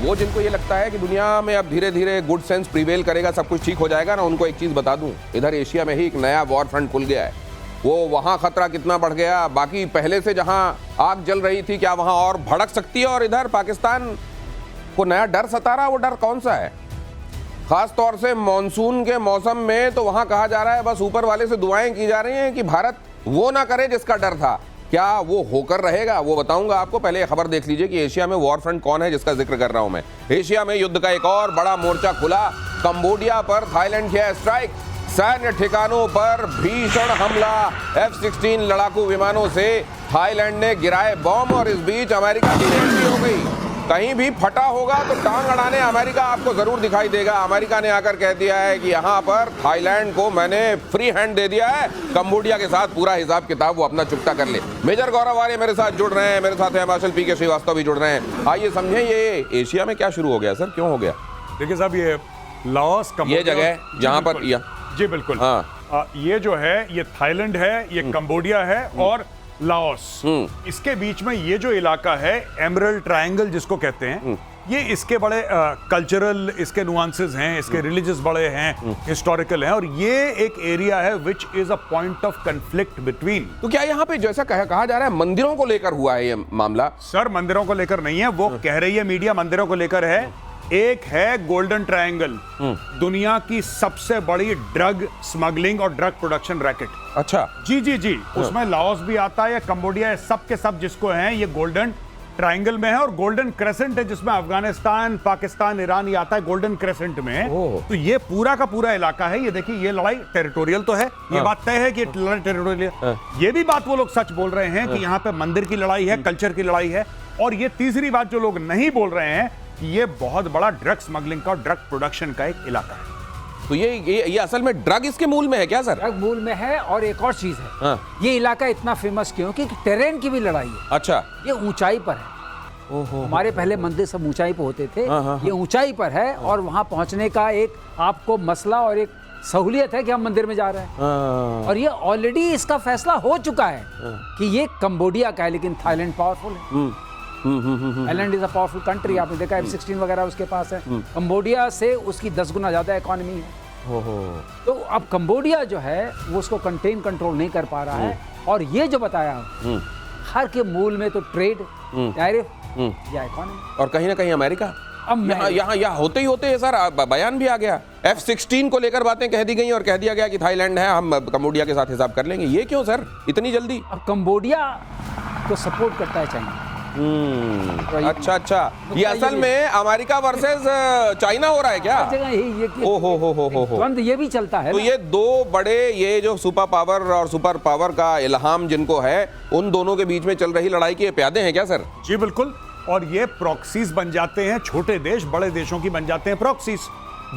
वो जिनको ये लगता है कि दुनिया में अब धीरे धीरे गुड सेंस प्रिवेल करेगा, सब कुछ ठीक हो जाएगा ना, उनको एक चीज बता दूं, इधर एशिया में ही एक नया वॉर फ्रंट खुल गया है। वो वहां खतरा कितना बढ़ गया, बाकी पहले से जहां आग जल रही थी क्या वहां और भड़क सकती है, और इधर पाकिस्तान को नया डर सता रहा। वो डर कौन सा है? खास तौर से मॉनसून के मौसम में तो वहां कहा जा रहा है, बस ऊपर वाले से दुआएं की जा रही हैं कि भारत वो ना करे जिसका डर था। क्या वो होकर रहेगा, वो बताऊंगा आपको। पहले ये खबर देख लीजिए कि एशिया में वॉर फ्रंट कौन है जिसका जिक्र कर रहा हूं मैं। एशिया में युद्ध का एक और बड़ा मोर्चा खुला। कंबोडिया पर थाईलैंड किया स्ट्राइक, सैन्य ठिकानों पर भीषण हमला, F-16 लड़ाकू विमानों से थाईलैंड ने गिराए बॉम्ब, और इस बीच अमेरिका की एंट्री हो गई। कहीं भी फटा होगा तो टांग अड़ाने अमेरिका आपको जरूर दिखाई देगा। अमेरिका ने आकर कह दिया है कि यहाँ पर थाईलैंड को मैंने फ्री हैंड दे दिया है, कंबोडिया के साथ पूरा हिसाब किताब वो अपना चुकता कर ले। मेजर गौरव आर्य मेरे साथ जुड़ रहे हैं, मेरे साथ हिमाचल पी के श्रीवास्तव भी जुड़ रहे हैं। आइए समझें ये एशिया में क्या शुरू हो गया सर, क्यों हो गया? देखिए साहब, ये लाओस ये जगह जहाँ पर जी बिल्कुल, हाँ, ये जो है ये थाईलैंड है, ये कंबोडिया है और लाओस। इसके बीच में ये जो इलाका है एमरल्ड ट्रायंगल जिसको कहते हैं, ये इसके बड़े कल्चरल इसके नुआंसेस हैं, इसके रिलीजियस बड़े हैं, हिस्टोरिकल हैं, और ये एक एरिया है which is a point of conflict between. तो क्या यहाँ पे जैसा कहा जा रहा है मंदिरों को लेकर हुआ है ये मामला? सर मंदिरों को लेकर नहीं है, वो कह रही है मीडिया मंदिरों को लेकर है। एक है गोल्डन ट्रायंगल, दुनिया की सबसे बड़ी ड्रग स्मगलिंग और ड्रग प्रोडक्शन रैकेट। अच्छा, जी जी जी, उसमें लाओस भी आता है, कंबोडिया है, सब के सब जिसको है ये गोल्डन ट्रायंगल में है। और गोल्डन क्रेसेंट है जिसमें अफगानिस्तान, पाकिस्तान, ईरान ये आता है गोल्डन क्रेसेंट में। तो ये पूरा का पूरा इलाका है। ये देखिए, ये लड़ाई टेरिटोरियल तो है, ये बात तय है कि लड़ाई टेरिटोरियल। ये भी बात वो लोग सच बोल रहे हैं कि यहाँ पे मंदिर की लड़ाई है, कल्चर की लड़ाई है। और ये तीसरी बात जो लोग नहीं बोल रहे हैं कि ये बहुत बड़ा ड्रग स्मगलिंग का, ड्रग प्रोडक्शन का एक इलाका है। तो ये असल में ड्रग इसके मूल में है क्या सर? ड्रग मूल में है। और एक और चीज है, हाँ। ये इलाका इतना फेमस क्यों कि टेरेन की भी लड़ाई है। अच्छा, ये ऊंचाई पर है। ओहो, हमारे पहले मंदिर सब ऊंचाई पर होते थे, हाँ, हाँ, ये ऊंचाई पर है। और वहां पहुंचने का एक आपको मसला और एक सहूलियत है कि हम मंदिर में जा रहे हैं। हाँ। और ये ऑलरेडी इसका फैसला हो चुका है कि ये कंबोडिया का है, लेकिन थाईलैंड पावरफुल है। Thailand is a powerful country, आपने देखा F-16 वगैरह उसके पास है। कंबोडिया से उसकी 10 गुना ज्यादा इकोनॉमी है। तो अब कंबोडिया जो है वो उसको कंट्रोल नहीं कर पा रहा है। और ये जो बताया हर के मूल में तो ट्रेड, टैरिफ या इकोनॉमी, और कहीं ना कहीं अमेरिका। अब यहाँ होते ही होते सर बयान भी आ गया, F-16 को लेकर बातें कह दी गई और कह दिया गया कि थाईलैंड है, हम कंबोडिया के साथ हिसाब कर लेंगे। ये क्यों सर, इतनी जल्दी? अब कंबोडिया को सपोर्ट करता है चाइना। अच्छा अच्छा, ये असल में अमेरिका वर्सेस चाइना हो रहा है क्या? द्वंद ये भी चलता है। तो ये दो बड़े, ये जो सुपर पावर और सुपर पावर का इल्हाम जिनको है, उन दोनों के बीच में चल रही लड़ाई के प्यादे हैं क्या सर? जी बिल्कुल, और ये प्रॉक्सीज बन जाते हैं, छोटे देश बड़े देशों की बन जाते हैं प्रॉक्सीज।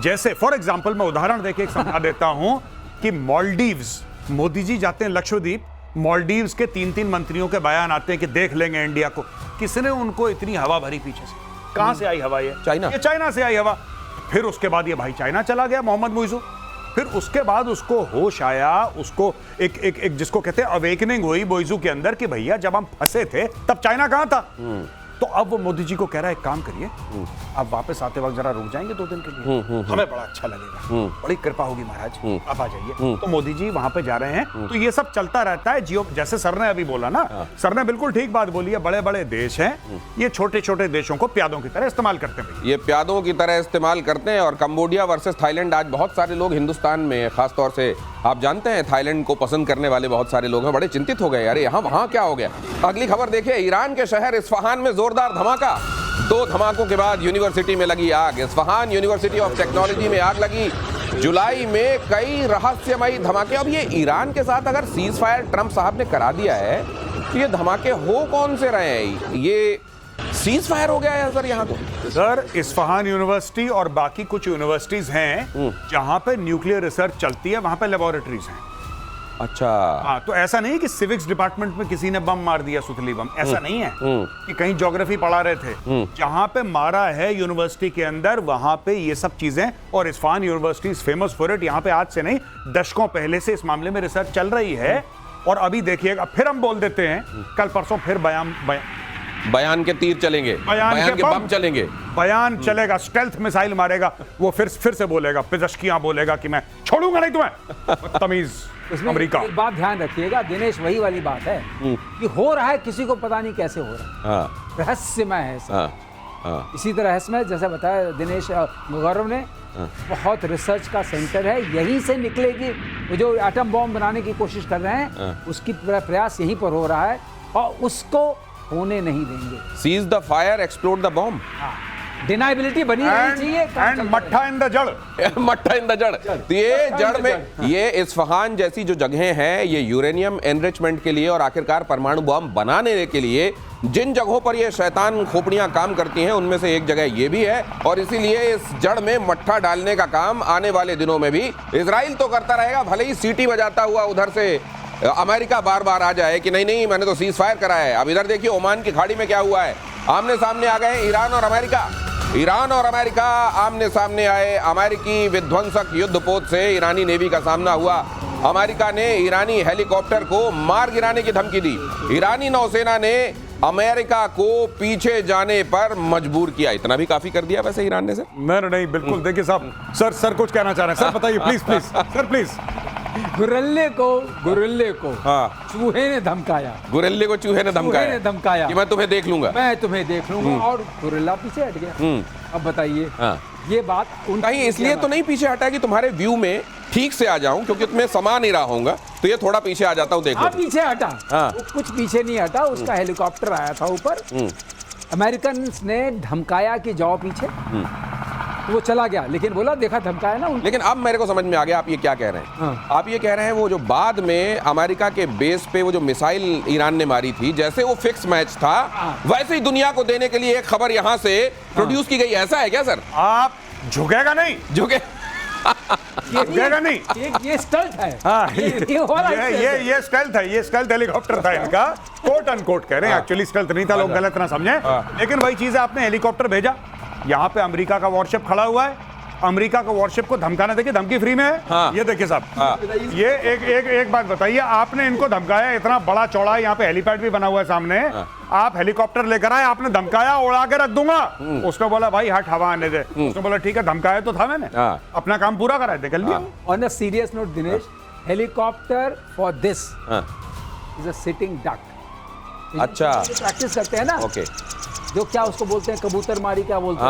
जैसे फॉर एग्जांपल मैं उदाहरण देके एक समझा देता हूं कि मालदीव्स, मोदी जी जाते हैं लक्षद्वीप, मालदीव्स के 3-3 मंत्रियों के बयान आते हैं कि देख लेंगे इंडिया को। किसने उनको इतनी हवा भरी पीछे से? कहां से आई हवा? ये चाइना, ये चाइना से आई हवा। फिर उसके बाद ये भाई चाइना चला गया, मोहम्मद मुइज़ू। फिर उसके बाद उसको होश आया, उसको एक जिसको कहते हैं अवेकनिंग हुई मुइज़ू के अंदर कि भैया जब हम फंसे थे तब चाइना कहां था। तो अब वो मोदी जी को कह रहा है एक काम करिए, आप वापस आते वक्त जरा रुक जाएंगे 2 दिन के लिए, हमें बड़ा अच्छा लगेगा, बड़ी कृपा होगी महाराज, आप आ जाइए। तो मोदी जी वहां पे जा रहे हैं। तो ये सब चलता रहता है। जियो जैसे सर ने अभी बोला ना, सर ने बिल्कुल ठीक बात बोली है, बड़े बड़े देश हैं, ये छोटे छोटे देशों को प्यादों की तरह इस्तेमाल करते हैं। ये प्यादों की तरह इस्तेमाल करते हैं। और कंबोडिया वर्सेस थाईलैंड, आज बहुत सारे लोग हिंदुस्तान में, खासतौर से आप जानते हैं थाईलैंड को पसंद करने वाले बहुत सारे लोग हैं, बड़े चिंतित हो गए, अरे यहाँ वहाँ क्या हो गया। अगली खबर देखिए, ईरान के शहर इस्फहान में जोरदार धमाका। 2 धमाकों के बाद यूनिवर्सिटी में लगी आग। इस्फहान यूनिवर्सिटी ऑफ टेक्नोलॉजी में आग लगी। जुलाई में कई रहस्यमयी धमाके। अब ये ईरान के साथ अगर सीज फायर ट्रंप साहब ने करा दिया है तो ये धमाके हो कौन से रहे हैं? ये सीज फायर हो गया है सर यहाँ तो? सर इस्फहान यूनिवर्सिटी और बाकी कुछ यूनिवर्सिटीज हैं जहां पे न्यूक्लियर रिसर्च चलती है, वहां पे लेबोरेटरीज हैं। अच्छा, हाँ, तो ऐसा नहीं कि सिविक्स डिपार्टमेंट में किसी ने बम मार दिया, सुतली बम, ऐसा नहीं है कि कहीं ज्योग्राफी पढ़ा रहे थे। जहां पे मारा है यूनिवर्सिटी के अंदर, वहां पे ये सब चीजें। और Isfahan university is famous for it. यहाँ पे आज से नहीं, दशकों पहले से इस मामले में रिसर्च चल रही है। और अभी देखिएगा, फिर हम बोल देते हैं, कल परसों फिर बयान के तीर चलेंगे, बयान के बम चलेंगे। बयान चलेगा, स्टेल्थ मिसाइल मारेगा, वो फिर से बोलेगा, पिजश्कियां बोलेगा कि मैं छोड़ूंगा नहीं तुम्हें। तमीज उसमें अमेरिका। एक बात ध्यान रखिएगा दिनेश, वही वाली बात है कि हो रहा है, किसी को पता नहीं कैसे हो रहा है, रहस्यमय है सब। इसी तरह रहस्यमय, जैसे बताया दिनेश, गौरव ने, बहुत रिसर्च का सेंटर है, यहीं से निकलेगी। वो जो एटम बॉम्ब बनाने की कोशिश कर रहे हैं उसकी प्रयास यहीं पर हो रहा है और उसको होने नहीं देंगे। Cease the fire, explode the bomb. Deniability बनी रहनी चाहिए। एंड मट्ठा इन द जड़। मट्ठा इन द जड़। तो ये जड़ में, ये इस्फहान जैसी जो जगहें हैं, ये यूरेनियम एनरिचमेंट के लिए और आखिरकार परमाणु बम बनाने के लिए जिन जगहों पर ये शैतान खोपड़ियां काम करती हैं, उनमें से एक जगह ये भी है। और इसीलिए इस जड़ में मट्ठा डालने का काम आने वाले दिनों में भी इजराइल तो करता रहेगा, भले ही सीटी बजाता हुआ उधर से अमेरिका बार बार आ जाए कि नहीं नहीं मैंने तो सीज फायर करा है। अब इधर देखिए ओमान की खाड़ी में क्या हुआ है, आमने सामने आ गए ईरान और अमेरिका। ईरान और अमेरिका आमने सामने आए, अमेरिकी विध्वंसक युद्धपोत से ईरानी नेवी का सामना हुआ। अमेरिका ने ईरानी हेलीकॉप्टर को मार गिराने की धमकी दी। ईरानी नौसेना ने अमेरिका को पीछे जाने पर मजबूर किया। इतना भी काफी कर दिया वैसे ईरान ने। सर नहीं, बिल्कुल। देखिए साहब, सर कुछ कहना चाह रहे हैं, सर बताइए प्लीज सर प्लीज। गुरिल्ले को चूहे ने धमकाया। गुरिल्ले को चूहे ने धमकाया कि मैं तुम्हें देख लूंगा, और गुरिल्ला पीछे हट गया। अब बताइए, ये बात कहीं इसलिए तो नहीं पीछे हटा कि तुम्हारे व्यू में ठीक से आ जाऊं, क्योंकि तुम्हें समा नहीं रहा होगा, तो ये थोड़ा पीछे आ जाता हूं, देख लो। पीछे हटा। कुछ पीछे नहीं हटा, उसका हेलीकॉप्टर आया था ऊपर, अमेरिकन ने धमकाया कि जाओ पीछे, तो वो चला गया, लेकिन बोला देखा धमकाया ना। लेकिन अब मेरे को समझ में आ गया आप ये क्या कह रहे हैं। आप ये कह रहे हैं वो जो बाद में अमेरिका के बेस पे वो जो मिसाइल ईरान ने मारी थी, जैसे वो फिक्स मैच था, वैसे ही दुनिया को देने के लिए एक खबर यहां से प्रोड्यूस की गई। ऐसा है क्या सर? आप झुकेगा नहीं, झुकेगा नहीं। ये स्टंट है। ये स्टेल्थ है, ये स्टेल्थ हेलीकॉप्टर था इनका, कोट अनकोट कह रहे हैं, एक्चुअली स्टेल्थ नहीं था, लोग गलत ना समझें। लेकिन वही चीज है, आपने हेलीकॉप्टर भेजा, यहाँ पे अमेरिका का वॉरशिप खड़ा हुआ है, अमेरिका का वॉरशिप को धमकाना, देखिए धमकी फ्री में है। ये देखिए साहब, ये एक बात बताइए, आपने इनको धमकाया, इतना बड़ा चौड़ा यहाँ पे हेलीपैड भी बना हुआ है सामने, आप हेलीकॉप्टर लेकर आए, आपने धमकाया उड़ा के रख दूंगा। उसने बोला भाई हट, हवा आने दे। उसने बोला ठीक है, धमकाया तो था मैंने, अपना काम पूरा करा है, कर लिया। On a serious note Dinesh, helicopter for this is a sitting duck. अच्छा, प्रैक्टिस करते हैं ना, ओके, जो क्या उसको बोलते हैं, कबूतर मारी क्या बोलते हैं,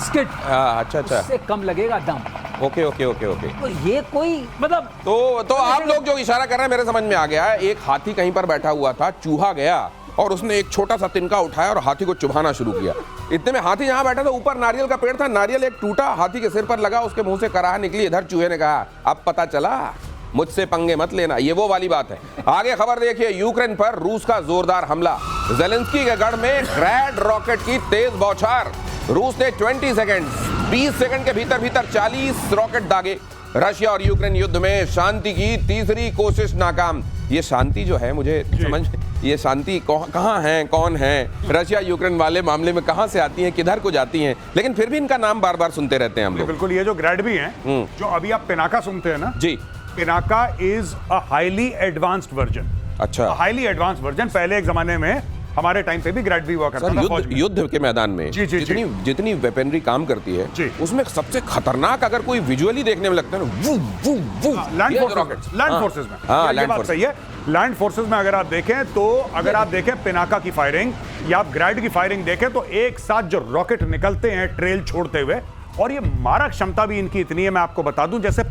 स्किट। अच्छा, उससे कम लगेगा दम। ओके। तो ये कोई मतलब तो आप लोग जो इशारा कर रहे हैं मेरे समझ में आ गया है। एक हाथी कहीं पर बैठा हुआ था, चूहा गया और उसने एक छोटा सा तिनका उठाया और हाथी को चुभाना शुरू किया। इतने में हाथी जहां बैठा था, ऊपर नारियल का पेड़ था, नारियल एक टूटा, हाथी के सिर पर लगा, उसके मुंह से कराह निकली। इधर चूहे ने कहा अब पता चला, मुझसे पंगे मत लेना। ये वो वाली बात है। आगे खबर देखिए, यूक्रेन पर रूस का जोरदार हमला, ज़ेलेंस्की के गढ़ में ग्रैड रॉकेट की तेज बौछार। रूस ने 20 सेकंड के भीतर 40 रॉकेट दागे। रशिया और यूक्रेन युद्ध में शांति की तीसरी कोशिश नाकाम। ये शांति जो है, मुझे समझ, ये शांति कहाँ है, कौन है? रशिया यूक्रेन वाले मामले में कहाँ से आती हैं, किधर को जाती हैं? लेकिन फिर भी इनका नाम बार बार सुनते रहते हैं हम लोग। बिल्कुल, ये जो ग्रैड भी हैं, जो अभी आप पिनाका सुनते हैं ना जी, Pinaka is a highly advanced version. अच्छा, हाईली एडवांस्ड वर्जन। पहले एक जमाने में हमारे टाइम पे भी ग्रैड भी हुआ करता था फौज में। युद्ध के मैदान में जितनी वेपनरी काम करती है, उसमें सबसे खतरनाक अगर कोई विजुअली देखने में लगता है ना, लैंड फोर्सेस में। ये बात सही है, लैंड फोर्सेस में अगर आप देखें तो, अगर आप देखें पिनाका की फायरिंग या आप ग्रैड की फायरिंग देखें, तो एक साथ जो रॉकेट निकलते हैं ट्रेल छोड़ते हुए, और ये मारक क्षमता भी इनकी इतनी है, मैं आपको बता दूं, जैसे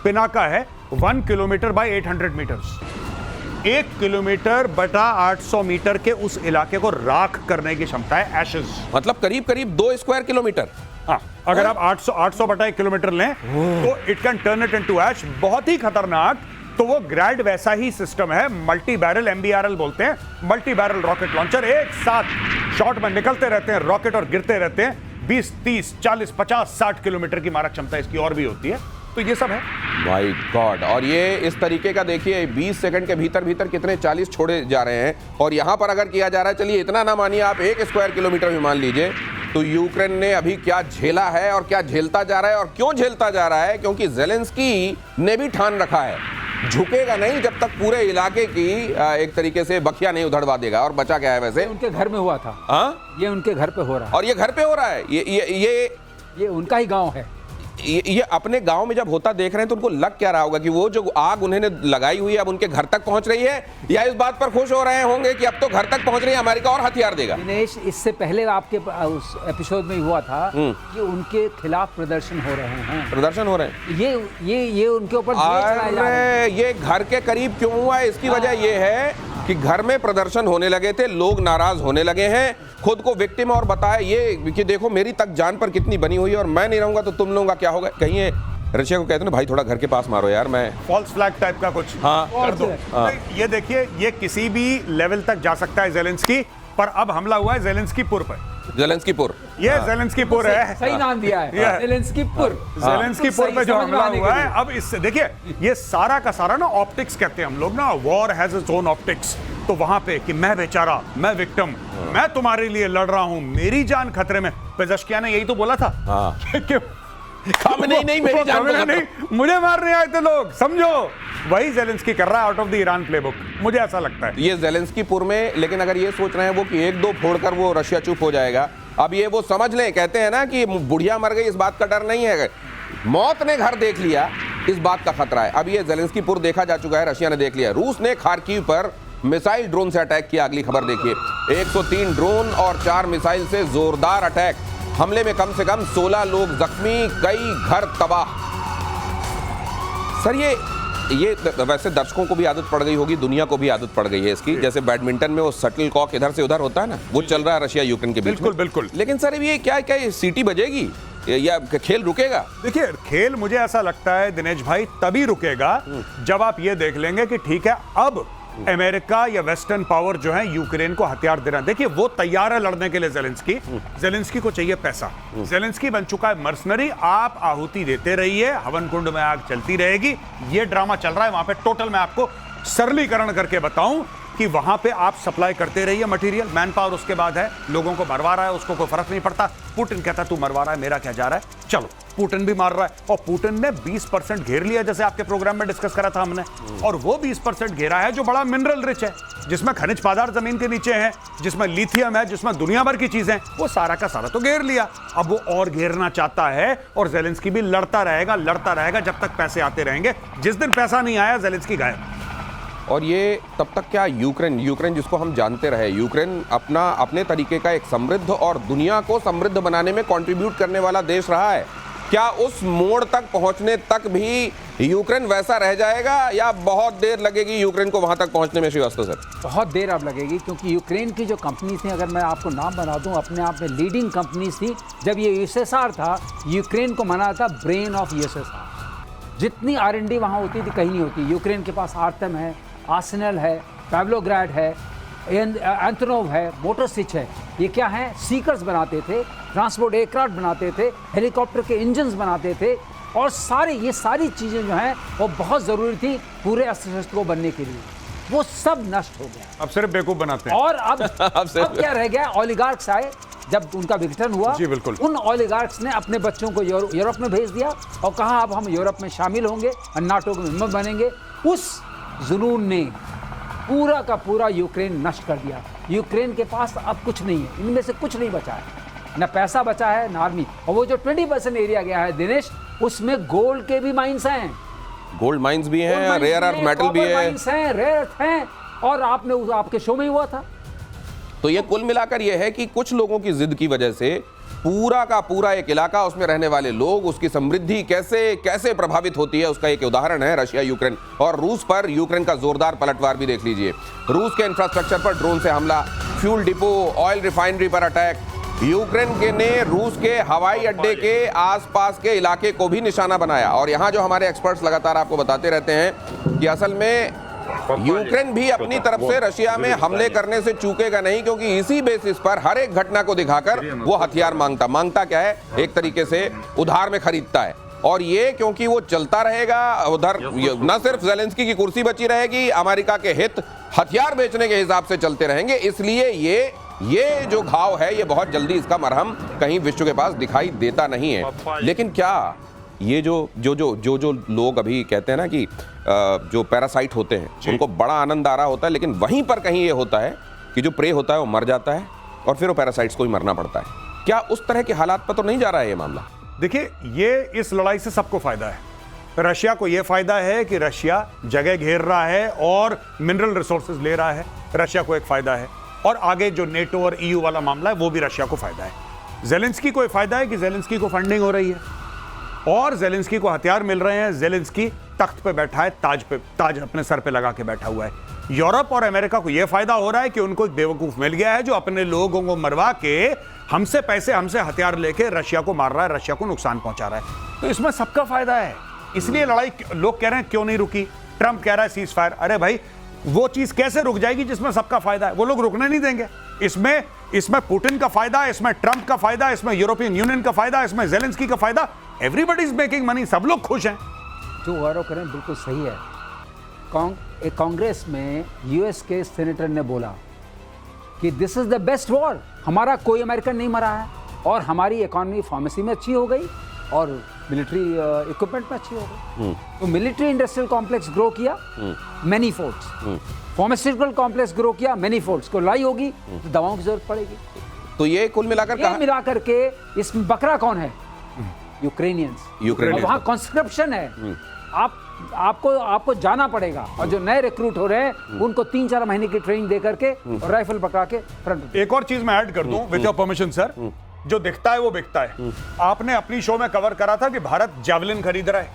पिनाका है 1 किलोमीटर बाय 800 मीटर्स, 1 किलोमीटर बटा 800 मीटर के उस इलाके को राख करने की क्षमता है, एशेज। मतलब करीब 2 स्क्वायर किलोमीटर। हाँ, अगर आप 800 बटा 1 किलोमीटर लें तो it can turn it into ash. बहुत ही खतरनाक। तो वो ग्रैड वैसा ही सिस्टम है, मल्टी बैरल, MBRL बोलते हैं, मल्टी बैरल रॉकेट लॉन्चर। एक साथ शॉट में निकलते रहते हैं रॉकेट और गिरते रहते हैं। 20, 30, 40, 50, 60 किलोमीटर की मारक क्षमता इसकी और भी होती है। तो ये सब है, माय गॉड। और ये इस तरीके का देखिए, 20 सेकंड के भीतर कितने 40 छोड़े जा रहे हैं। और यहां पर अगर किया जा रहा है, चलिए इतना ना मानिए आप, 1 स्क्वायर किलोमीटर भी मान लीजिए, तो यूक्रेन ने अभी क्या झेला है और क्या झेलता जा रहा है। और क्यों झेलता जा रहा है? क्योंकि ज़ेलेंस्की ने भी ठान रखा है झुकेगा नहीं जब तक पूरे इलाके की एक तरीके से बखिया नहीं उधड़वा देगा। और बचा क्या है वैसे? उनके घर में हुआ था। हाँ, ये उनके घर पे हो रहा है और ये घर पे हो रहा है। ये उनका ही गांव है। ये अपने गांव में जब होता देख रहे हैं तो उनको लग क्या रहा होगा कि वो जो आग उन्होंने लगाई हुई है अब उनके घर तक पहुंच रही है, या इस बात पर खुश हो रहे होंगे कि अब तो घर तक पहुंच रही है, अमेरिका और हथियार देगा। दिनेश, इससे पहले आपके उस एपिसोड में हुआ था कि उनके खिलाफ प्रदर्शन हो रहे हैं। प्रदर्शन हो रहे हैं। ये उनके ऊपर अरे ये घर के करीब क्यों हुआ है? इसकी वजह ये है कि घर में प्रदर्शन होने लगे थे, लोग नाराज होने लगे हैं, खुद को विक्टिम और बताया ये कि देखो मेरी तक जान पर कितनी बनी हुई है और मैं नहीं रहूंगा तो तुम लोगों का क्या होगा। कहीं ये रशिया को कहते हैं भाई थोड़ा घर के पास मारो यार, मैं फॉल्स फ्लैग टाइप का कुछ हाँ कर दो। ये देखिए, ये किसी भी लेवल तक जा सकता है ज़ेलेंस्की, पर अब हमला हुआ है ज़ेलेंस्कीपुर पर। ज़ेलेंस्कीपुर, ये ज़ेलेंस्कीपुर है, सही नाम दिया है, ज़ेलेंस्कीपुर। ज़ेलेंस्कीपुर पे जो हमला हुआ है, अब इससे देखिए ये सारा का सारा ना ऑप्टिक्स कहते हैं हम लोग ना, war has its own optics. तो वहां पे कि मैं बेचारा, मैं विक्टिम, मैं तुम्हारे लिए लड़ रहा हूं, मेरी जान खतरे में। पेजेश्कियान ने यही तो बोला था कि नहीं मेरी जान नहीं, मुझे मारने आए थे लोग, समझो। वही ज़ेलेंस्की कर रहा है out of the Iran playbook, मुझे ऐसा लगता है। ये ज़ेलेंस्कीपुर में, लेकिन अगर ये सोच रहे हैं वो कि एक दो फोड़कर वो रशिया चुप हो जाएगा, अब ये वो समझ लें, कहते हैं ना कि बुढ़िया मर गई, इस बात का डर नहीं है, मौत ने घर देख लिया, इस बात का खतरा है। अब ये ज़ेलेंस्कीपुर देखा जा चुका है, रशिया ने देख लिया। रूस ने खार्किव पर मिसाइल ड्रोन से अटैक किया। अगली खबर देखिए, 103 ड्रोन और 4 मिसाइल से जोरदार अटैक। हमले में कम से कम 16 लोग जख्मी, कई घर तबाह। सर ये वैसे दर्शकों को भी आदत पड़ गई होगी, दुनिया को भी आदत पड़ गई है इसकी। जैसे बैडमिंटन में वो शटल कॉक इधर से उधर होता है ना, वो चल रहा है रशिया यूक्रेन के बीच। बिल्कुल बिल्कुल। लेकिन सर ये क्या ये सीटी बजेगी या खेल रुकेगा? देखिए, खेल मुझे ऐसा लगता है दिनेश भाई तभी रुकेगा जब आप ये देख लेंगे कि ठीक है अब अमेरिका या वेस्टर्न पावर जो है यूक्रेन को हथियार दे रहा है। देखिए वो तैयार है लड़ने के लिए। ज़ेलेंस्की को चाहिए पैसा। ज़ेलेंस्की बन चुका है मर्सनरी। आप आहुति देते रहिए, हवन कुंड में आग चलती रहेगी। ये ड्रामा चल रहा है वहां पे। टोटल मैं आपको सरलीकरण करके बताऊं कि वहां पे आप सप्लाई करते रहिए मटेरियल, मैन पावर उसके बाद है, लोगों को मरवा रहा है, उसको कोई फर्क नहीं पड़ता। पुतिन कहता है तू मरवा रहा है, मेरा क्या जा रहा है, चलो पुतिन भी मार रहा है। और पुतिन ने 20% घेर लिया, जैसे आपके प्रोग्राम में डिस्कस करा था हमने। और वो 20% घेरा है जो बड़ा मिनरल रिच है, जिसमें खनिज पदार्थ जमीन के नीचे हैं, जिसमें लिथियम है, जिसमें दुनिया भर की चीजें, वो सारा का सारा तो घेर लिया। अब वो और घेरना चाहता है और ज़ेलेंस्की भी लड़ता रहेगा जब तक पैसे आते रहेंगे। जिस दिन पैसा नहीं आया ज़ेलेंस्की गायब। और ये तब तक क्या यूक्रेन जिसको हम जानते रहे, यूक्रेन अपने तरीके का एक समृद्ध और दुनिया को समृद्ध बनाने में कंट्रीब्यूट करने वाला देश रहा है। क्या उस मोड़ तक पहुंचने तक भी यूक्रेन वैसा रह जाएगा या बहुत देर लगेगी यूक्रेन को वहां तक पहुंचने में? श्रीवास्तव सर, बहुत देर अब लगेगी, क्योंकि यूक्रेन की जो कंपनीज थी, अगर मैं आपको नाम बना दूं, अपने आप में लीडिंग कंपनीज थी। जब ये यूएसएसआर था, यूक्रेन को मना था ब्रेन ऑफ यूएसएसआर। जितनी R&D वहाँ होती थी कहीं नहीं होती। यूक्रेन के पास आर्टम है, आर्सेनल है, पैवलोग्राड है, एंथनोव है, मोटरसिच है। ये क्या है? सीकर्स बनाते थे, ट्रांसपोर्ट एयरक्राफ्ट बनाते थे, हेलीकॉप्टर के इंजन्स बनाते थे, और ये सारी चीज़ें जो हैं वो बहुत ज़रूरी थी पूरे अस्त्र शस्त्र को बनने के लिए। वो सब नष्ट हो गया। अब सिर्फ बेवकूफ बनाते हैं। और अब क्या रह गया? ओलिगार्क्स आए, जब उनका विघटन हुआ, जी बिल्कुल, उन ओलिगार्क्स ने अपने बच्चों को यूरोप में भेज दिया और कहा अब हम यूरोप में शामिल होंगे और नाटो के मेंबर बनेंगे। उस जुनून ने पूरा का पूरा यूक्रेन नष्ट कर दिया। यूक्रेन के पास अब कुछ नहीं है, इनमें से कुछ नहीं बचा है, ना पैसा बचा है ना आर्मी। और वो जो 20% एरिया गया है दिनेश, उसमें गोल्ड के भी माइंस हैं, गोल्ड माइंस भी हैं, रेयर अर्थ मेटल भी है, माइंस हैं, रेयर अर्थ हैं। और आपके शो में ही हुआ था। तो ये कुल मिलाकर ये है कि कुछ लोगों की जिद की वजह से पूरा का पूरा एक इलाका, उसमें रहने वाले लोग, उसकी समृद्धि कैसे प्रभावित होती है, उसका एक उदाहरण है रशिया यूक्रेन। और रूस पर यूक्रेन का जोरदार पलटवार भी देख लीजिए। रूस के इंफ्रास्ट्रक्चर पर ड्रोन से हमला, फ्यूल डिपो, ऑयल रिफाइनरी पर अटैक। यूक्रेन ने रूस के हवाई अड्डे के आसपास के इलाके को भी निशाना बनाया। और यहाँ जो हमारे एक्सपर्ट्स लगातार आपको बताते रहते हैं कि असल में यूक्रेन भी अपनी तरफ से रशिया में हमले करने से चूकेगा नहीं, क्योंकि इसी बेसिस पर हर एक घटना को दिखाकर वो हथियार मांगता क्या है, एक तरीके से उधार में खरीदता है। और ये क्योंकि वो चलता रहेगा उधर, न सिर्फ ज़ेलेंस्की की कुर्सी बची रहेगी, अमेरिका के हित हथियार बेचने के हिसाब से चलते रहेंगे। इसलिए ये जो घाव है, ये बहुत जल्दी इसका मरहम कहीं विश्व के पास दिखाई देता नहीं है। लेकिन क्या ये जो लोग अभी कहते हैं ना कि जो पैरासाइट होते हैं उनको बड़ा आनंद आ रहा होता है, लेकिन वहीं पर कहीं ये होता है कि जो प्रे होता है वो मर जाता है और फिर वो पैरासाइट्स को ही मरना पड़ता है। क्या उस तरह के हालात पर तो नहीं जा रहा है ये मामला? देखिए, ये इस लड़ाई से सबको फायदा है। रशिया को यह फायदा है कि रशिया जगह घेर रहा है और मिनरल रिसोर्सेज ले रहा है, रशिया को एक फायदा है। और आगे जो नेटो और ईयू वाला मामला है वो भी रशिया को फायदा है। जेलेंस्की को फायदा है कि जेलेंस्की को फंडिंग हो रही है और जेलेंस्की को हथियार मिल रहे हैं। जेलेंस्की तख्त पे बैठा है, ताज अपने सर पे लगा के बैठा हुआ है। यूरोप और अमेरिका को यह फायदा हो रहा है कि उनको एक बेवकूफ मिल गया है जो अपने लोगों को मरवा के हमसे पैसे, हमसे हथियार लेके रशिया को मार रहा है, रशिया को नुकसान पहुंचा रहा है। तो इसमें सबका फायदा है। इसलिए लड़ाई, लोग कह रहे हैं क्यों नहीं रुकी, ट्रंप कह रहा है सीज फायर। अरे भाई, वो चीज कैसे रुक जाएगी जिसमें सबका फायदा है? वो लोग रुकने नहीं देंगे। इसमें पुतिन का फायदा, इसमें ट्रंप का फायदा, इसमें यूरोपियन यूनियन का फायदा, इसमें जेलेंस्की का फायदा। एवरीबडी इज मेकिंग मनी, सब लोग खुश हैं। जो गौरव करें बिल्कुल सही है। कांग्रेस में यूएस के सेनेटर ने बोला कि this is the best war, हमारा कोई अमेरिकन नहीं मरा है और हमारी इकोनॉमी फार्मेसी में अच्छी हो गई और मिलिट्री इक्विपमेंट में अच्छी हो गई। तो मिलिट्री इंडस्ट्रियल कॉम्प्लेक्स ग्रो किया many folds, pharmaceutical complex grow किया मैनी फोल्ड्स। को लड़ाई होगी तो दवाओं की जरूरत पड़ेगी। तो ये कुल मिलाकर के इसमें बकरा कौन है? यूक्रेनियंस। वहाँ कॉन्स्क्रिप्शन है। आपको जाना पड़ेगा और जो नए रिक्रूट हो रहे हैं उनको 3-4 महीने की ट्रेनिंग दे करके और राइफल पकड़ा के फ्रंट। एक और चीज मैं ऐड कर दूं विद योर परमिशन सर, जो दिखता है वो बिकता है। आपने अपनी शो में कवर करा था कि भारत जैवलिन खरीद रहा है,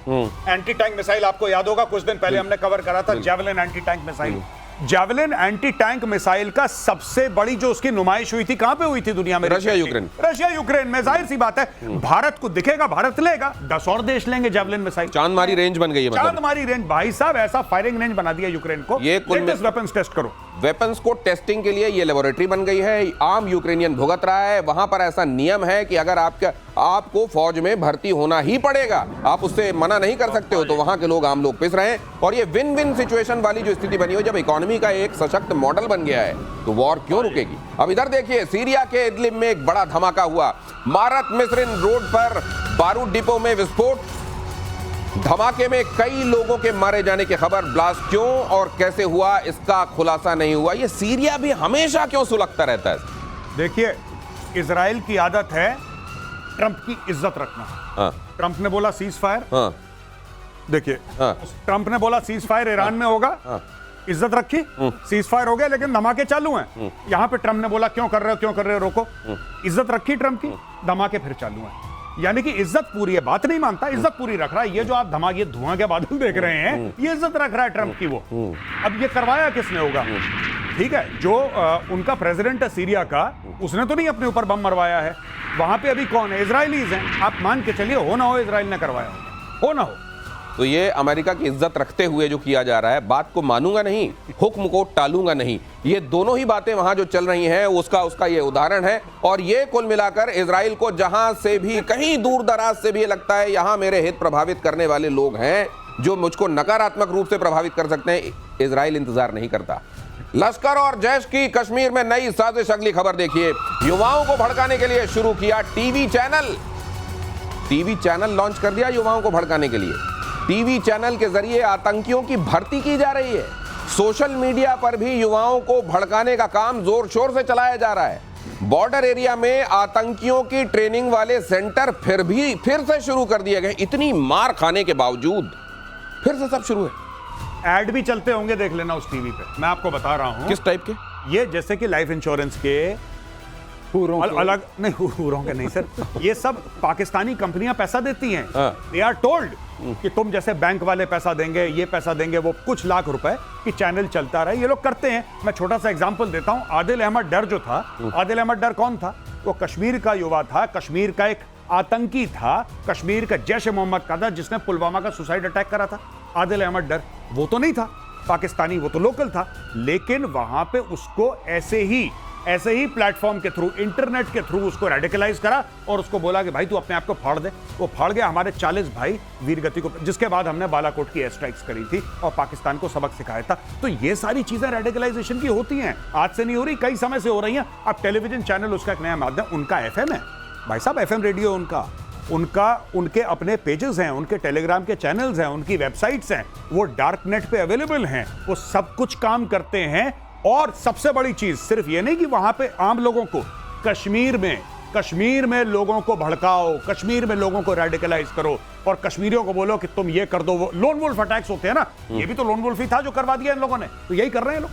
एंटी टैंक मिसाइल। आपको याद होगा कुछ दिन पहले हमने कवर करा था javelin anti tank missile. Javelin anti tank missile का सबसे बड़ी जो उसकी नुमाइश हुई थी, कहां पे हुई थी दुनिया में? रशिया यूक्रेन में। जाहिर सी बात है भारत को दिखेगा, भारत लेगा, 10 और देश लेंगे जैवलिन मिसाइल। चांदमारी रेंज बन गई है। चांदमारी रेंज भाई साहब, ऐसा फायरिंग रेंज बना दिया यूक्रेन को। ये वेपन्स टेस्ट करो। वेपन्स को टेस्टिंग के लिए ये लेबोरेटरी बन गई है। आम यूक्रेनियन भुगत रहा है। वहां पर ऐसा नियम है कि अगर आपको फौज में भर्ती होना ही पड़ेगा, आप उससे मना नहीं कर सकते हो। तो वहां के लोग, आम लोग पिस रहे हैं और ये विन विन सिचुएशन वाली जो स्थिति बनी हो, जब इकोनॉमी का एक सशक्त मॉडल बन गया है तो वॉर क्यों रुकेगी? अब इधर देखिए, सीरिया के इदलिब में एक बड़ा धमाका हुआ। मारत मिस्रिन रोड पर बारूद डिपो में विस्फोट। धमाके में कई लोगों के मारे जाने की खबर। ब्लास्ट क्यों और कैसे हुआ इसका खुलासा नहीं हुआ। ये सीरिया भी हमेशा क्यों सुलगता रहता है? देखिए, इजराइल की आदत है ट्रंप की इज्जत रखना। ट्रंप ने बोला सीज फायर। देखिए, ट्रंप ने बोला सीज फायर ईरान में होगा, इज्जत रखी, सीज फायर हो गया, लेकिन धमाके चालू हैं। यहां पे ट्रंप ने बोला क्यों कर रहे हो, रोको। इज्जत रखी ट्रंप की, धमाके फिर चालू हैं। यानी कि इज्जत पूरी है, बात नहीं मानता, इज्जत पूरी रख रहा है। ये जो आप धमाके, धुआं के बादल देख रहे हैं, ये इज्जत रख रहा है ट्रंप की। वो अब ये करवाया किसने होगा? ठीक है, जो उनका प्रेसिडेंट है सीरिया का, उसने तो नहीं अपने ऊपर बम मरवाया है। वहां पे अभी कौन है? इजरायलीज हैं। आप मान के चलिए, हो ना हो इजराइल ने करवाया हो ना हो। तो ये अमेरिका की इज्जत रखते हुए जो किया जा रहा है, बात को मानूंगा नहीं, हुक्म को टालूंगा नहीं, ये दोनों ही बातें वहां जो चल रही हैं उसका ये उदाहरण है। और ये कुल मिलाकर इजराइल को जहां से भी, कहीं दूर दराज से भी ये लगता है यहां मेरे हित प्रभावित करने वाले लोग हैं जो मुझको नकारात्मक रूप से प्रभावित कर सकते हैं, इजराइल इंतजार नहीं करता। लश्कर और जैश की कश्मीर में नई साजिश। अगली खबर देखिए, युवाओं को भड़काने के लिए शुरू किया टीवी चैनल लॉन्च कर दिया। युवाओं को भड़काने के लिए टीवी चैनल के जरिए आतंकियों की भर्ती की जा रही है। सोशल मीडिया पर भी युवाओं को भड़काने का काम जोर शोर से चलाया जा रहा है। बॉर्डर एरिया में आतंकियों की ट्रेनिंग वाले सेंटर फिर से शुरू कर दिए गए। इतनी मार खाने के बावजूद फिर से सब शुरू है। ऐड भी चलते होंगे, देख लेना उस टीवी पे। मैं आपको बता रहा हूं किस टाइप के? ये जैसे कि लाइफ इंश्योरेंस के अलग नहीं, हूरों के नहीं सर, ये सब पाकिस्तानी कंपनियां पैसा देती हैं। दे आर टोल्ड कि तुम जैसे बैंक वाले पैसा देंगे, ये पैसा देंगे, वो कुछ लाख रुपए कि चैनल चलता रहे। ये लोग करते हैं। मैं छोटा सा एग्जांपल देता हूं। आदिल अहमद डर जो था, आदिल अहमद डर कौन था? वो कश्मीर का युवा था, कश्मीर का एक आतंकी था, कश्मीर का जैश ए मोहम्मद का था, जिसने पुलवामा का सुसाइड अटैक करा था। आदिल अहमद डर वो तो नहीं था पाकिस्तानी, वो तो लोकल था, लेकिन वहां पे उसको ऐसे ही प्लेटफॉर्म के थ्रू, इंटरनेट के थ्रू उसको रेडिकलाइज करा और उसको बोला कि भाई तू अपने आप को फाड़ दे। वो फाड़ गया। हमारे 40 भाई वीरगति को, जिसके बाद हमने बालाकोट की एयर स्ट्राइक्स करी थी और पाकिस्तान को सबक सिखाया था। तो ये सारी चीजें रेडिकलाइजेशन की होती हैं, आज से नहीं हो रही, कई समय से हो रही हैं। अब टेलीविजन चैनल उसका एक नया माध्यम, उनका FM है भाई साहब, FM रेडियो उनका, उनके अपने पेजेस हैं, उनके टेलीग्राम के चैनल्स हैं, उनकी वेबसाइट्स हैं, वो डार्क नेट पे अवेलेबल हैं, वो सब कुछ काम करते हैं। और सबसे बड़ी चीज सिर्फ ये नहीं कि वहां पे आम लोगों को, कश्मीर में लोगों को भड़काओ, कश्मीर में लोगों को रेडिकलाइज करो और कश्मीरियों को बोलो कि तुम ये कर दो। वो लोन वुल्फ अटैक्स होते हैं ना, ये भी तो लोन वुल्फ ही था जो करवा दिया इन लोगों ने, तो यही कर रहे हैं लोग।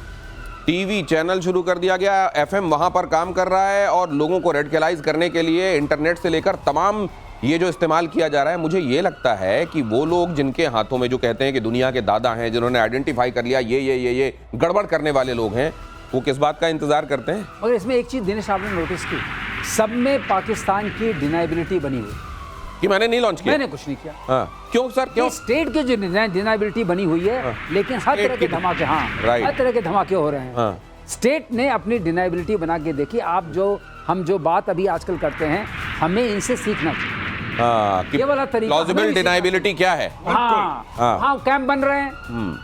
टीवी चैनल शुरू कर दिया गया, एफएम वहां पर काम कर रहा है और लोगों को रेडिकलाइज करने के लिए इंटरनेट से लेकर तमाम ये जो इस्तेमाल किया जा रहा है। मुझे ये लगता है कि वो लोग जिनके हाथों में, जो कहते हैं कि दुनिया के दादा हैं, जिन्होंने आइडेंटिफाई कर लिया ये गड़बड़ करने वाले लोग हैं, वो किस बात का इंतजार करते हैं? मगर इसमें एक चीज दिनेश आपने नोटिस की, सब में पाकिस्तान की डिनाइबिलिटी बनी हुई कि मैंने नहीं लॉन्च किया, मैंने कुछ नहीं किया। हाँ। क्यों सर, क्यों? स्टेट की जो डिनाइबिलिटी बनी हुई है, हाँ। लेकिन हर तरह के की- धमाके, हाँ, राइट। हर तरह के धमाके हो रहे हैं। हाँ। स्टेट ने अपनी डिनाइबिलिटी बना के देखी। हम जो बात अभी आजकल करते हैं, हमें इनसे सीखना चाहिए। हाँ, कि ये वाला तरीका प्लॉजिबल हमें डिनाइबिलिटी क्या है? हाँ, हाँ। हाँ, कैंप बन रहे हैं,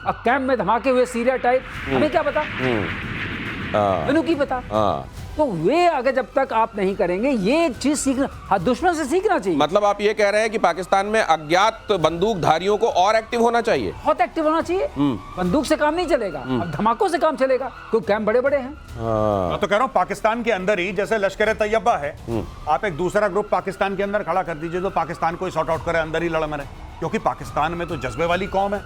अब कैंप में धमाके हुए सीरिया टाइप, हमें क्या पता, हाँ, मैनू की पता। हाँ। तो वे अगर जब तक आप नहीं करेंगे, ये एक चीज सीखना, हाँ, दुश्मन से सीखना चाहिए। मतलब आप ये कह रहे हैं कि पाकिस्तान में अज्ञात बंदूकधारियों को और एक्टिव होना चाहिए? बहुत एक्टिव होना चाहिए। बंदूक से काम नहीं चलेगा, अब धमाकों से काम चलेगा, क्योंकि कैंप बड़े बड़े हैं। मैं तो कह रहा हूं पाकिस्तान के अंदर ही जैसे लश्कर तैयबा है, आप एक दूसरा ग्रुप पाकिस्तान के अंदर खड़ा कर दीजिए जो पाकिस्तान को ही सॉर्ट आउट करे, अंदर ही लड़ मरे। क्योंकि पाकिस्तान में तो जज्बे वाली कौम है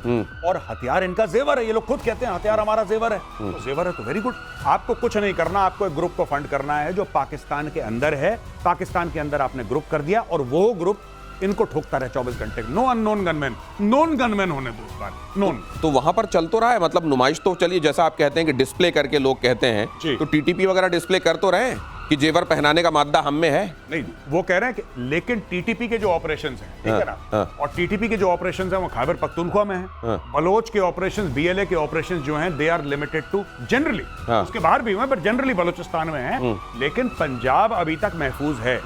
और हथियार इनका जेवर है। ये लोग खुद कहते हैं हथियार हमारा जेवर है, तो जेवर है तो वेरी गुड। आपको कुछ नहीं करना, आपको एक ग्रुप को फंड करना है जो पाकिस्तान के अंदर है। पाकिस्तान के अंदर आपने ग्रुप कर दिया और वो ग्रुप इनको ठोकता रहे 24 घंटे। No unknown gunman, known gunman होने दो इस बार, नोन। तो वहां पर चल तो रहा है, मतलब नुमाइश तो चलिए, जैसा आप कहते हैं कि डिस्प्ले करके लोग कहते हैं, जी। तो टीटीपी वगैरह डिस्प्ले कर तो रहे हैं कि जेवर पहनाने का मादा हम में है? नहीं, वो कह रहे हैं कि लेकिन टीटीपी के जो ऑपरेशंस हैं, ठीक है ना, हाँ। और टीटीपी के जो ऑपरेशंस हैं वो खैबर पख्तूनख्वा में हैं। हाँ। बलोच के ऑपरेशंस, बीएलए के ऑपरेशंस जो हैं, they are limited to generally, हाँ। उसके बाहर भी हुए पर जनरली बलोचिस्तान में हैं, लेकिन पंजाब अभी तक महफूज है।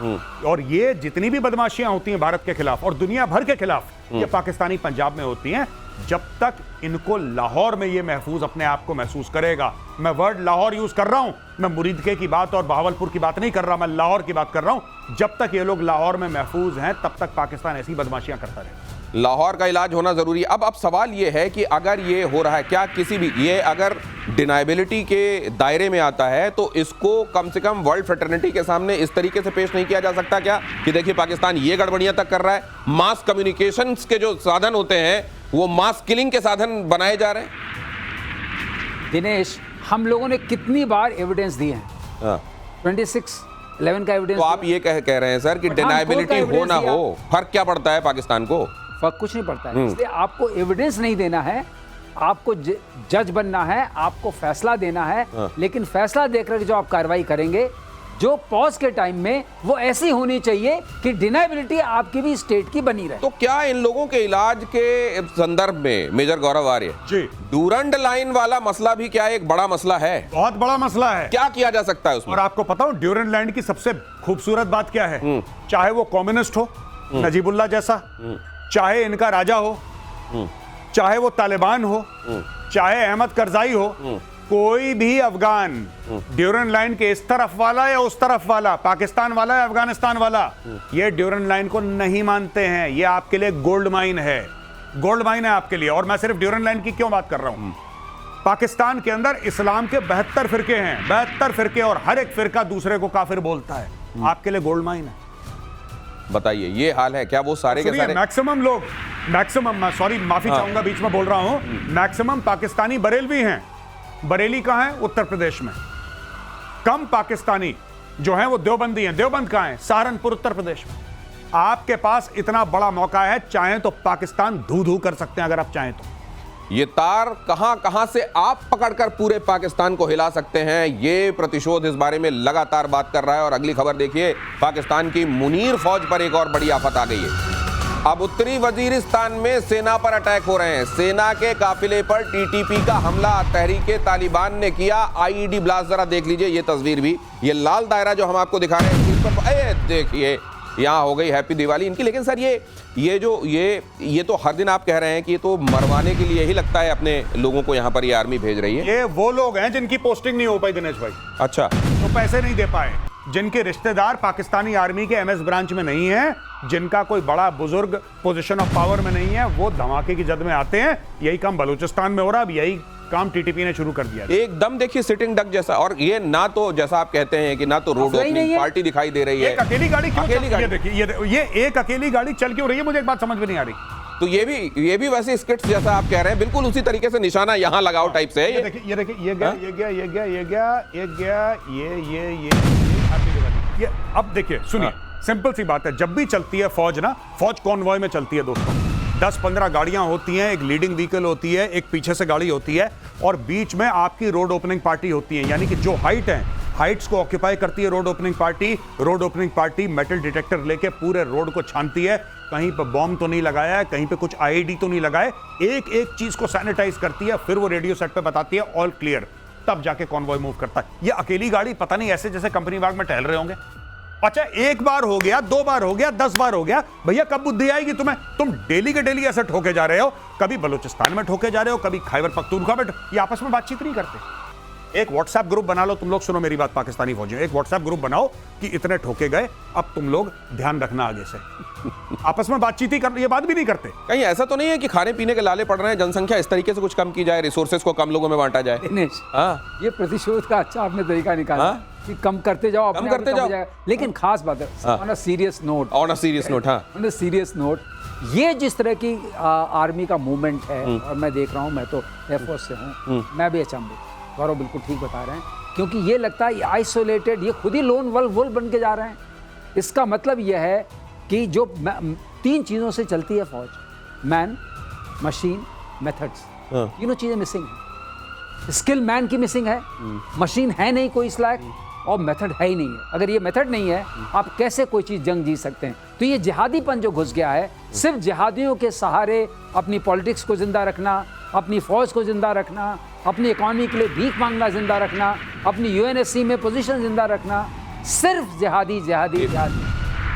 और ये जितनी भी बदमाशियां होती हैं भारत के खिलाफ और दुनिया भर के खिलाफ, ये पाकिस्तानी पंजाब में होती हैं। जब तक इनको लाहौर में ये महफूज अपने आप को महसूस करेगा, मैं वर्ड लाहौर यूज कर रहा हूं, मैं मुरीदके की बात और बहावलपुर की बात नहीं कर रहा, मैं लाहौर की बात कर रहा हूं। जब तक ये लोग लाहौर में महफूज हैं, तब तक पाकिस्तान ऐसी बदमाशियां करता रहेगा। लाहौर का इलाज होना जरूरी है। अब सवाल ये है कि अगर ये हो रहा है, क्या किसी भी, ये अगर डिनाइबिलिटी के दायरे में आता है, तो इसको कम से कम वर्ल्ड फ्रेटर्निटी के सामने इस तरीके से पेश नहीं किया जा सकता क्या कि देखिए पाकिस्तान ये गड़बड़ियां तक कर रहा है? मास कम्युनिकेशंस के जो साधन होते हैं वो मास किलिंग के साधन बनाए जा रहे हैं। दिनेश, हम लोगों ने कितनी बार एविडेंस दिए हैं, हाँ। 26/11 का एविडेंस। तो आप ये कह रहे हैं सर कि पठानकोट का डिनाइबिलिटी हो evidence ना दिया। हो, फर्क क्या पड़ता है पाकिस्तान को? फर्क कुछ नहीं पड़ता है। इसलिए आपको एविडेंस नहीं देना है, आपको जज बनना है, आपको फैसला देना है। लेकिन फैसला देकर जो आप कार्रवाई करेंगे, जो पॉज के टाइम में, वो ऐसी होनी चाहिए कि डिनाइबिलिटी आपकी भी स्टेट की बनी रहे। तो क्या इन लोगों के इलाज के संदर्भ में मेजर गौरव आर्य जी, डूरंड लाइन वाला मसला भी क्या एक बड़ा मसला है? बहुत बड़ा मसला है। क्या किया जा सकता है उसमें? और आपको पता हो ड्यूरेंट लैंड की सबसे खूबसूरत बात क्या है? चाहे वो कम्युनिस्ट हो, नजीबुल्ला जैसा, चाहे इनका राजा हो, चाहे वो तालिबान हो, चाहे अहमद करजाई हो, कोई भी अफगान ड्यूरेंट लाइन के इस तरफ वाला या उस तरफ वाला, पाकिस्तान वाला या अफगानिस्तान वाला, ये ड्यूरेंट लाइन को नहीं मानते हैं। ये आपके लिए गोल्ड माइन है, गोल्ड माइन है आपके लिए। और मैं सिर्फ ड्यूरेंट लाइन की क्यों बात कर रहा हूं? पाकिस्तान के अंदर इस्लाम के 72 फिरके हैं, 72 फिरके, और हर एक फिरका दूसरे को काफिर बोलता है। आपके लिए गोल्ड माइन है। बताइए, ये हाल है क्या? वो सारे के सारे मैक्सिमम लोग, मैक्सिमम, सॉरी माफी चाहूंगा, बीच में बोल रहा हूं, मैक्सिमम पाकिस्तानी बरेलवी हैं। बरेली कहां है? उत्तर प्रदेश में। कम पाकिस्तानी जो हैं वो देवबंदी हैं। देवबंद कहां है? सहारनपुर, उत्तर प्रदेश में। आपके पास इतना बड़ा मौका है, चाहें तो पाकिस्तान धू कर सकते हैं अगर आप चाहें तो। ये तार कहां से आप पकड़कर पूरे पाकिस्तान को हिला सकते हैं, ये प्रतिशोध इस बारे में लगातार बात कर रहा है। और अगली खबर देखिए, पाकिस्तान की मुनीर फौज पर एक और बड़ी आफत आ गई है। अब उत्तरी वजीरिस्तान में सेना पर अटैक हो रहे हैं। सेना के काफिले पर टीटीपी का हमला तहरीके तालिबान ने किया। आईईडी ब्लास्ट, जरा देख लीजिए ये तस्वीर भी, ये लाल दायरा जो हम आपको दिखा रहे हैं, देखिए यहाँ हो गई हैप्पी दिवाली इनकी। लेकिन सर ये तो हर दिन आप कह रहे हैं कि ये तो मरवाने के लिए ही लगता है अपने लोगों को, यहाँ पर ये आर्मी भेज रही है। ये वो लोग हैं जिनकी पोस्टिंग नहीं हो पाई दिनेश भाई। अच्छा, तो पैसे नहीं दे पाए। जिनके रिश्तेदार पाकिस्तानी आर्मी के एमएस ब्रांच में नहीं है, जिनका कोई बड़ा बुजुर्ग पोजीशन ऑफ पावर में नहीं है, वो धमाके की जद में आते हैं। यही काम बलूचिस्तान में हो रहा है, अब यही काम टीटीपी ने शुरू कर दिया। एकदम देखिए सिटिंग डक जैसा। और ये ना तो जैसा आप कहते हैं कि ना तो रोड ओपनिंग पार्टी दिखाई दे रही है। एक अकेली गाड़ी क्यों अकेली गाड़ी देखिए, ये एक अकेली गाड़ी चल क्यों रही है, मुझे एक बात समझ में नहीं आ रही। तो ये भी वैसे स्किट्स जैसा आप कह रहे हैं, बिल्कुल उसी तरीके से निशाना यहाँ लगाओ टाइप से है। ये देखिए ये अब देखिए सुनिए, सिंपल सी बात है, जब भी चलती है फौज ना, फौज कॉन्वॉय में चलती है दोस्तों। 10-15 गाड़ियां होती हैं, एक लीडिंग व्हीकल होती है, एक पीछे से गाड़ी होती है, और बीच में आपकी रोड ओपनिंग पार्टी होती है। यानी कि जो हाइट है, हाइट्स को ऑक्यूपाई करती है road opening party. Road opening party metal detector लेके पूरे रोड को छानती है, कहीं पे बॉम्ब तो नहीं लगाया है, कहीं पे कुछ आईईडी तो नहीं लगाए, एक एक चीज को सैनिटाइज करती है, फिर वो रेडियो सेट पे बताती है ऑल क्लियर, तब जाके कॉन्वॉय मूव करता है। ये अकेली गाड़ी पता नहीं ऐसे जैसे कंपनी बाग में टहल रहे होंगे। अच्छा, एक बार हो गया, 2 बार हो गया, 10 बार हो गया, भैया कब बुद्धि आएगी तुम्हें? तुम डेली के डेली ऐसे ठोके जा रहे हो, कभी बलूचिस्तान में ठोके जा रहे हो, कभी खैबर पख्तूनख्वा में, ये आपस में बातचीत नहीं करते। एक व्हाट्सएप ग्रुप बना लो, तुम लोग सुनो मेरी बात पाकिस्तानी फौजियों, एक व्हाट्सएप ग्रुप बनाओ कि इतने ठोके गए, अब तुम लोग ध्यान रखना आगे से। आपस में बातचीत ही कर, ये बात भी नहीं करते। कहीं ऐसा तो नहीं है कि खाने पीने के लाले पड़ रहे हैं, जनसंख्या इस तरीके से कुछ कम की जाए, रिसोर्सेज को कम लोगों में बांटा जाए? दिनेश, हाँ, ये प्रतिशोध का अच्छा आपने तरीका निकाला। हाँ? कि कम करते जाओ, कम करते जाओ। लेकिन खास बात है, on a serious note, on a serious note, हाँ, ऑन अ सीरियस नोट, ये जिस तरह की आर्मी का मूवमेंट है, और मैं देख रहा हूँ, मैं तो एयरफोर्स से हूँ, मैं भी अचंभित। गौरव बिल्कुल ठीक बता रहे हैं, क्योंकि ये लगता है आइसोलेटेड, ये खुद ही लोन वुल्फ बन के जा रहे हैं। इसका मतलब यह है कि जो 3 चीज़ों से चलती है फौज, मैन, मशीन, मेथड्स, तीनों चीज़ें मिसिंग हैं। स्किल मैन की मिसिंग है, मशीन है नहीं कोई इस लायक, और मेथड है ही नहीं है। अगर ये मेथड नहीं है, आप कैसे कोई चीज़ जंग जीत सकते हैं? तो ये जिहादीपन जो घुस गया है, सिर्फ जिहादियों के सहारे अपनी पॉलिटिक्स को जिंदा रखना, अपनी फौज को जिंदा रखना, अपनी इकॉनमी के लिए भीख मांगना जिंदा रखना, अपनी यूएनएससी में पोजीशन जिंदा रखना, सिर्फ जिहादी जिहादी जिहादी,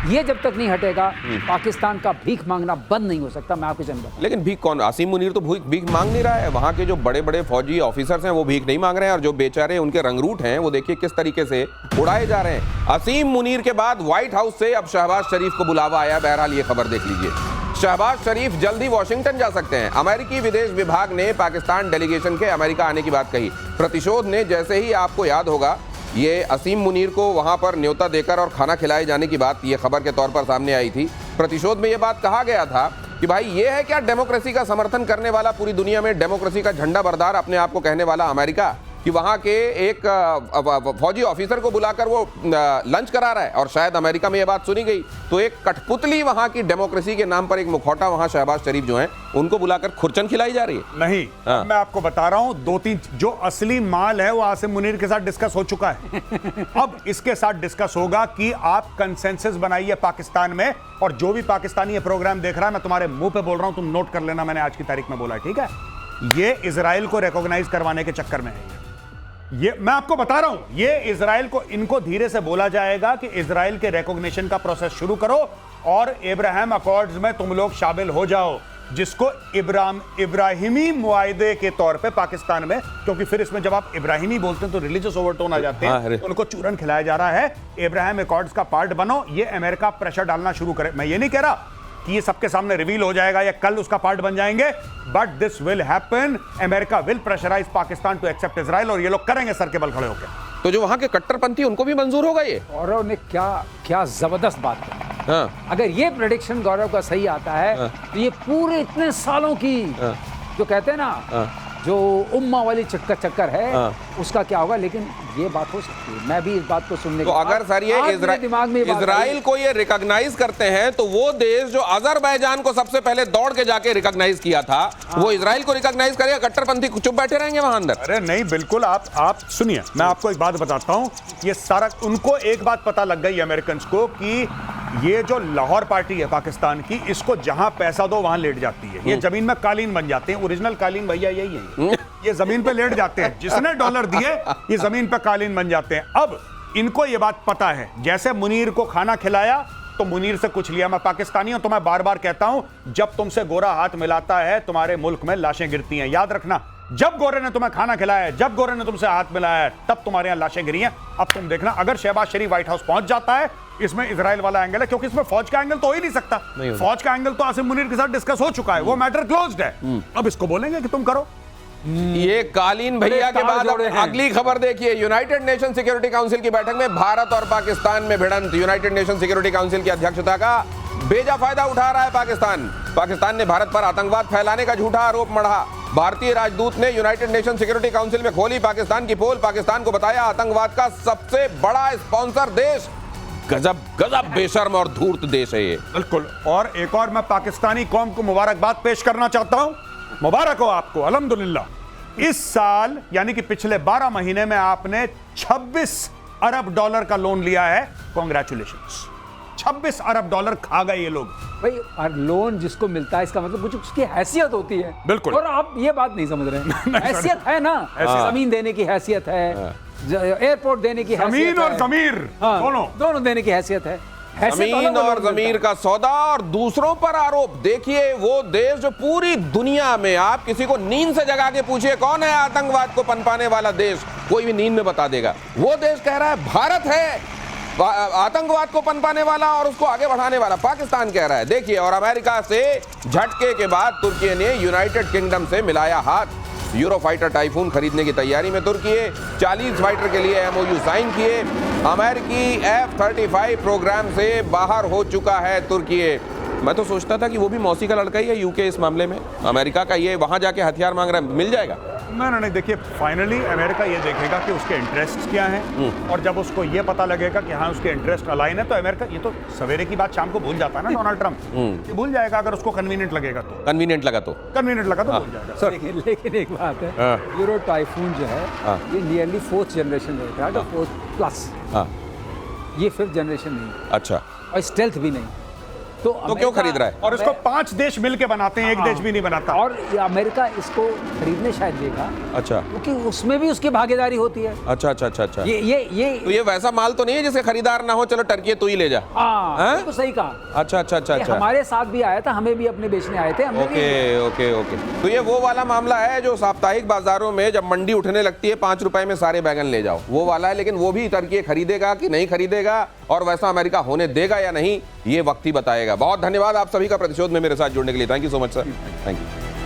ये जब तक नहीं हटेगा, पाकिस्तान का भीख मांगना बंद नहीं हो सकता। मैं आपको जानता। लेकिन भीख कौन? आसिम मुनीर तो भीख मांग नहीं रहा है। वहाँ के जो बड़े बड़े फौजी ऑफिसर्स हैं वो भीख नहीं मांग रहे हैं, और जो बेचारे उनके रंगरूट हैं वो देखिए किस तरीके से उड़ाए जा रहे हैं। आसिम मुनीर के बाद व्हाइट हाउस से अब शहबाज शरीफ को बुलावा आया। बहरहाल ये खबर देख लीजिए, शहबाज शरीफ जल्द ही वॉशिंगटन जा सकते हैं। अमेरिकी विदेश विभाग ने पाकिस्तान डेलीगेशन के अमेरिका आने की बात कही। प्रतिशोध ने, जैसे ही आपको याद होगा, ये असीम मुनीर को वहां पर न्योता देकर और खाना खिलाए जाने की बात ये खबर के तौर पर सामने आई थी। प्रतिशोध में ये बात कहा गया था कि भाई ये है क्या डेमोक्रेसी का समर्थन करने वाला, पूरी दुनिया में डेमोक्रेसी का झंडा बरदार अपने आप को कहने वाला अमेरिका, कि वहां के एक फौजी ऑफिसर को बुलाकर वो लंच करा रहा है। और शायद अमेरिका में ये बात सुनी गई तो एक कठपुतली वहां की डेमोक्रेसी के नाम पर, एक मुखौटा वहां शहबाज शरीफ जो हैं उनको बुलाकर खुरचन खिलाई जा रही है। नहीं, मैं आपको बता रहा हूं, 2-3 जो असली माल है वो आसिम मुनीर के साथ डिस्कस हो चुका है। अब इसके साथ डिस्कस होगा कि आप कंसेंसस बनाइए पाकिस्तान में, और जो भी पाकिस्तानी ये प्रोग्राम देख रहा है, मैं तुम्हारे मुंह पे बोल रहा हूं, तुम नोट कर लेना, मैंने आज की तारीख में बोला, ठीक है? ये इजराइल को रिकॉग्नाइज करवाने के चक्कर में है। ये मैं आपको बता रहा हूं, ये इजराइल को, इनको धीरे से बोला जाएगा कि इजराइल के रिकॉग्निशन का प्रोसेस शुरू करो और इब्राहिम अकॉर्ड्स में तुम लोग शामिल हो जाओ, जिसको इब्राहिमी मुआहदे के तौर पे पाकिस्तान में, क्योंकि फिर इसमें जब आप इब्राहिमी बोलते हैं तो रिलीजियस ओवरटोन आ जाते हैं, उनको चूरन खिलाया जा रहा है। इब्राहिम अकॉर्ड्स का पार्ट बनो, ये अमेरिका प्रेशर डालना शुरू करे। मैं ये नहीं कह रहा कि ये सबके सामने रिवील हो जाएगा या कल उसका पार्ट बन जाएंगे, but this will happen. America will pressurise Pakistan to accept Israel, और ये लोग करेंगे सर के बल खड़े होकर। तो जो वहां के कट्टरपंथी उनको भी मंजूर होगा ये? गौरव ने क्या जबरदस्त बात कही। अगर ये प्रेडिक्शन गौरव का सही आता है तो ये पूरे इतने सालों की जो कहते हैं ना, जो उम्मा वाली चक्कर है, उसका क्या होगा। लेकिन ये बात हो सकती है, मैं भी इस बात को सुनने तो अगर सर ये इजराइल को ये रिकॉग्नाइज करते हैं, तो वो देश जो अजरबैजान को सबसे पहले दौड़ के जाके रिकॉग्नाइज किया था, वो इजराइल को रिकॉग्नाइज करेगा, कट्टरपंथी चुप बैठे रहेंगे वहां अंदर? अरे नहीं, बिल्कुल। आप सुनिए, मैं आपको एक बात बताता हूं, ये सारा, उनको एक बात पता लग गई अमेरिकन को कि ये जो लाहौर पार्टी है पाकिस्तान की, इसको जहां पैसा दो वहां लेट जाती है। ये जमीन में कालीन बन जाते हैं, ओरिजिनल कालीन भैया यही है, ये जमीन पे लेट जाते हैं, जिसने डॉलर दिए ये जमीन पे कालीन बन जाते हैं। अब इनको ये बात पता है, जैसे मुनीर को खाना खिलाया तो मुनीर से कुछ लिया। मैं पाकिस्तानी हूं तो मैं बार बार कहता हूं, जब तुमसे गोरा हाथ मिलाता है तुम्हारे मुल्क में लाशें गिरती हैं। याद रखना, जब गोरे ने तुम्हें खाना खिलाया है, जब गोरे ने तुमसे हाथ मिलाया है, तब तुम्हारे यहां लाशें गिरी हैं। अब तुम देखना, अगर शहबाज शरीफ व्हाइट हाउस पहुंच जाता है, इसमें इजराइल वाला एंगल है, क्योंकि इसमें फौज का एंगल तो हो ही नहीं सकता। नहीं होगा। फौज का एंगल तो आसिम मुनीर के साथ डिस्कस हो चुका है, वो मैटर क्लोज्ड है। अब इसको बोलेंगे कि तुम करो। ये कालीन भैया के तार बाद अब जोड़े हैं। अगली खबर देखिए। यूनाइटेड नेशन सिक्योरिटी काउंसिल की बैठक में भारत और पाकिस्तान में भिड़ंत। यूनाइटेड नेशन सिक्योरिटी काउंसिल की अध्यक्षता का बेजा फायदा उठा रहा है पाकिस्तान ने भारत पर आतंकवाद फैलाने का झूठा आरोप मढ़ा। भारतीय राजदूत ने यूनाइटेड नेशन सिक्योरिटी काउंसिल में खोली पाकिस्तान की पोल, पाकिस्तान को बताया आतंकवाद का सबसे बड़ा स्पॉन्सर देश। गजब गजब बेशर्म और धूर्त देश है ये। बिल्कुल। और एक और मैं पाकिस्तानी कौम को मुबारकबाद पेश करना चाहता हूं। मुबारक हो आपको, अल्हम्दुलिल्लाह। इस साल यानी कि पिछले 12 महीने में आपने 26 अरब डॉलर का लोन लिया है। कॉन्ग्रेचुलेशंस। 26 अरब डॉलर खा गए ये लोग। भाई, और लोन जिसको मिलता है इसका मतलब कुछ उसकी हैसियत होती है। बिल्कुल। और आप ये बात नहीं समझ रहे हैं। हैसियत है ना, जमीन देने की हैसियत है, एयरपोर्ट देने की हैसियत जमीन और है। जमीर हाँ, दोनों देने की हैसियत है। हैसियत जमीन वाला और लोन मिलता जमीर है। का सौदा और दूसरों पर आरोप। देखिए वो देश जो पूरी दुनिया में, आप किसी को नींद से जगा के पूछिए कौन है आतंकवाद को पनपाने वाला देश, कोई भी नींद में बता देगा। वो देश कह रहा है भारत है आतंकवाद को पनपाने वाला और उसको आगे बढ़ाने वाला। पाकिस्तान कह रहा है। देखिए, और अमेरिका से झटके के बाद तुर्की ने यूनाइटेड किंगडम से मिलाया हाथ। यूरोफाइटर टाइफून खरीदने की तैयारी में तुर्की 40 फाइटर के लिए एमओयू साइन किए। अमेरिकी F-35 प्रोग्राम से बाहर हो चुका है तुर्की। मैं तो सोचता था कि वो भी मौसी का लड़का ही है यूके इस मामले में। अमेरिका का ये वहां जाके हथियार मांग रहा है, मिल जाएगा? नहीं, देखिए फाइनली अमेरिका ये देखेगा कि उसके इंटरेस्ट क्या हैं, और जब उसको ये पता लगेगा कि हाँ उसके इंटरेस्ट अलाइन है, तो अमेरिका, ये तो सवेरे की बात शाम को भूल जाता है ना डोनाल्ड ट्रंप, ये भूल जाएगा अगर उसको कन्वीनियंट लगेगा तो। कन्वीनियंट लगा तो भूल जाएगा सर। लेकिन एक बात है, हाँ। यूरो टाइफून जो है हाँ। ये नियरली 4th जनरेशन है, 4th प्लस। हाँ। ये 5th जनरेशन नहीं, अच्छा, और स्टेल्थ भी नहीं। तो क्यों खरीद रहा है? और इसको 5 देश मिलके बनाते हैं, एक देश भी नहीं बनाता। और ये अमेरिका इसको खरीदने शायद देगा, अच्छा, क्योंकि उसमें भी उसकी भागीदारी होती है। अच्छा अच्छा अच्छा अच्छा। ये तो ये वैसा माल तो नहीं है जिसके खरीदार ना हो, चलो टर्की तू ही ले जा। हाँ, तो सही कहा। अच्छा अच्छा अच्छा ये अच्छा। हमारे साथ भी आया था, हमें भी अपने बेचने आए थे, हमने भी। Okay okay okay. तो ये वो वाला मामला है जो साप्ताहिक बाजारों में जब मंडी उठने लगती है 5 रुपए में सारे बैगन ले जाओ, वो वाला है। लेकिन वो भी टर्की खरीदेगा कि नहीं खरीदेगा, और वैसा अमेरिका होने देगा या नहीं, ये वक्त ही बताएगा। बहुत धन्यवाद आप सभी का प्रतिशोध में मेरे साथ जुड़ने के लिए। Thank you so much sir, thank you.